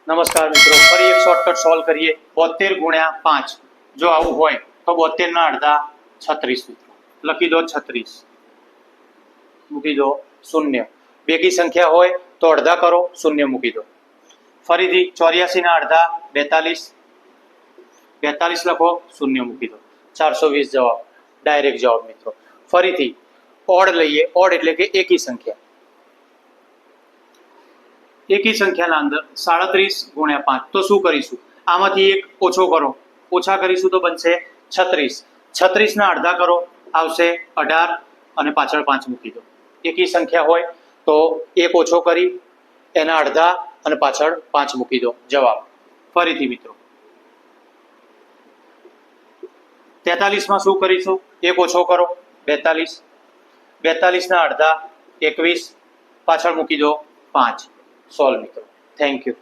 નમસ્કાર મિત્રો, ફરી એક શોર્ટકટ સોલ્વ કરીએ. 72 ગુણ્યા 5 જો આવું હોય તો 72 ના અડધા 36 મિત્રો. લખી દો 36, મૂકી દો શૂન્ય. બેકી સંખ્યા હોય તો અડધા કરો, શૂન્ય મૂકી દો. ફરીથી 84 ના અડધા 42, 42 લખો, શૂન્ય મૂકી દો. 420 જવાબ, ડાયરેક્ટ જવાબ મિત્રો. ફરીથી ઓડ લઈએ. ઓડ એટલે કે એકી સંખ્યા. એકી સંખ્યાના અંદર 37 ગુણ્યા 5 તો શું કરીશું? આમાંથી એક ઓછો કરો, ઓછા કરીશું તો બનશે 36. 36 ના અડધા કરો, આવશે 18 અને પાછળ 5 મૂકી દો. એકી સંખ્યા હોય તો એક ઓછો કરી એના અડધા અને પાછળ 5 મૂકી દો. જવાબ ફરીથી મિત્રો 43 માં શું કરીશું? એક ઓછો કરો 42, 42 ના અડધા 21, પાછળ મૂકી દો 5. સોલ્વ મિત્રો. Thank you.